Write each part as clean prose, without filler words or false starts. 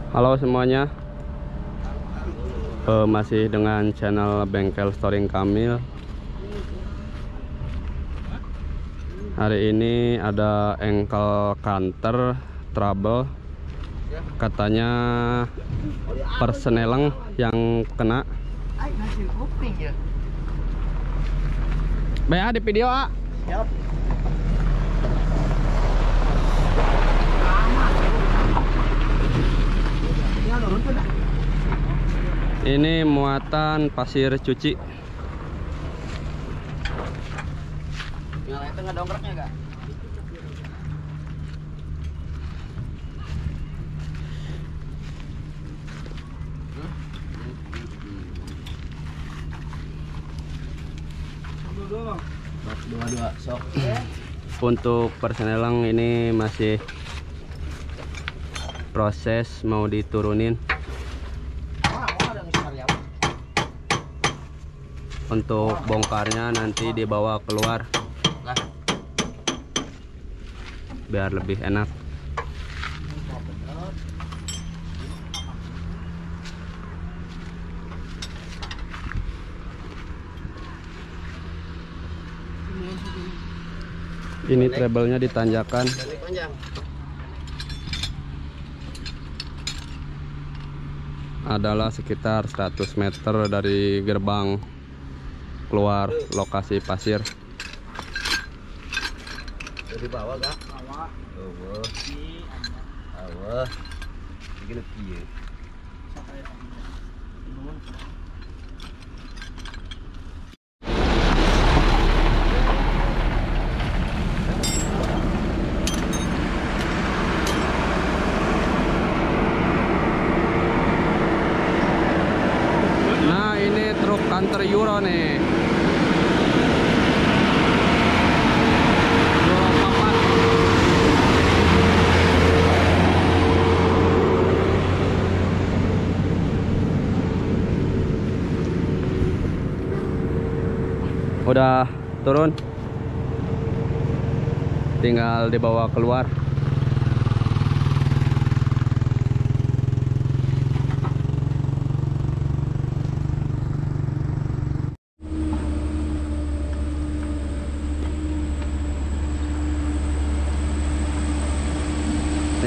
Halo semuanya, masih dengan channel Bengkel Storing Kamil. Hari ini ada engkel kanter trouble, katanya persneleng yang kena. Ba di video A. Siap. Ini muatan pasir cuci. Yang lain tengah dongkraknya enggak? Dua sok. Untuk persneleng ini masih proses mau diturunin. Untuk bongkarnya nanti dibawa keluar biar lebih enak. Ini treble-nya ditanjakan. Adalah sekitar 100 meter dari gerbang keluar lokasi pasir. Dari bawah gak? Bawah. Bawah. Begini kieu. Nah, ini truk kanter Euro nih. Euro 4. Udah turun, tinggal dibawa keluar.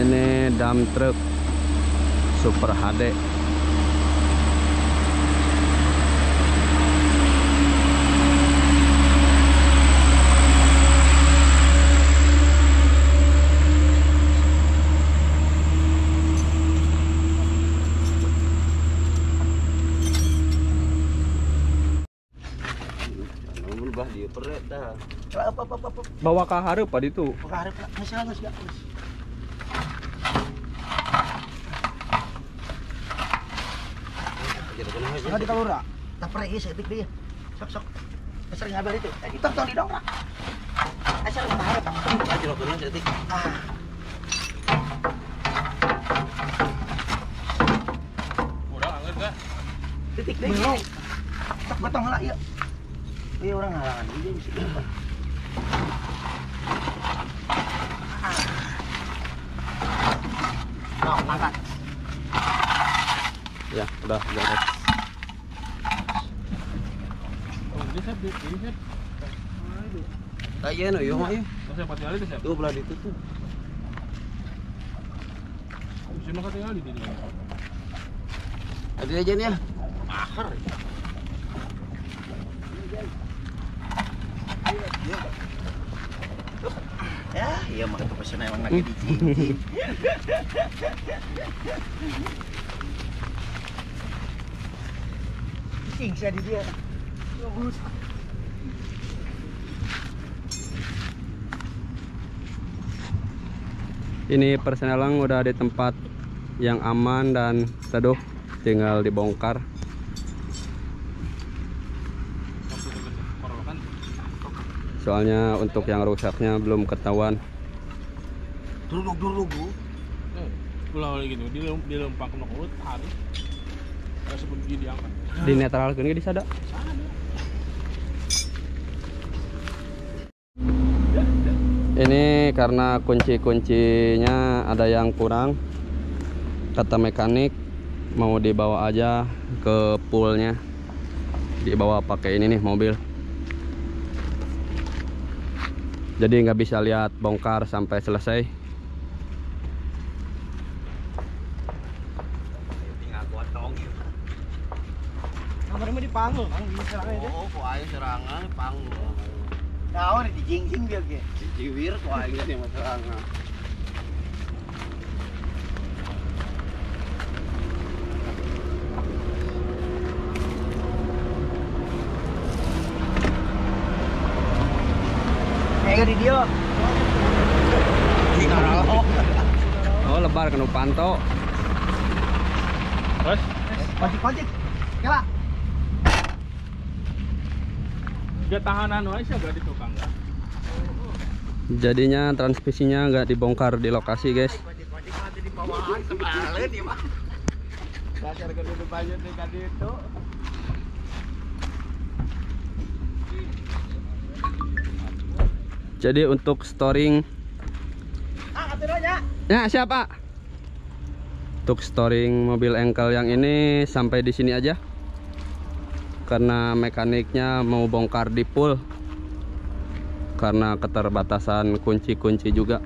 Ini dump truck Super HD. Bah dia peret dah. Apa. Bawa ke hareup Pak itu. Pakarep lah. Geus gak terus. Enggak di kalura. Tak peret ieu setik dia. Sok. Sering ngabar itu. Itu tong di dongkrak. Asal paharep. Aja lo keun setik. Udah angkat enggak? Titik deh. Belum. Tak potong lah ieu. Ini orang halangan dia bisa berapa? Nah, angkat. Ya, udah beres. Oh, ini set. Ayo no, yo mah ieu. Saya pati kali set. Tuh belah ditutup. Bisa makan tinggal di sini. Ada aja nih ya. Mahar. Ya, iya mah itu pesan emang lagi di sini. Cing saya di dia. Ini persneleng udah di tempat yang aman dan teduh, tinggal dibongkar. Soalnya untuk yang rusaknya belum ketahuan. Dulu. Pulau lagi gitu, dilempang ke mulut hari. Sebelum dia diangkat. Di netralkeun ge di sada. Ini karena kunci-kuncinya ada yang kurang, Kata mekanik mau dibawa aja ke poolnya, dibawa pakai ini nih mobil. Jadi nggak bisa lihat bongkar sampai selesai. Tinggal gotong. Kamarnya di Pangul, di serangan aja. Oh, kok ayo serangan panggung. Nah, di jing-jing dia ge. Jiwir kok ayo di serangan. Ayo di dia. Oh lebar kena panto. Terus? Pojik. Kela. Dia tahanan wae sih gak di tukang kan. Jadinya transmisinya nggak dibongkar di lokasi guys. Pojik mati di bawahan sebalen ya, Pak. Dasar keduduk banyak di kali itu. Jadi untuk storing, Atur aja. ya siapa? Untuk storing mobil engkel yang ini sampai di sini aja. Karena mekaniknya mau bongkar di pool. Karena keterbatasan kunci-kunci juga.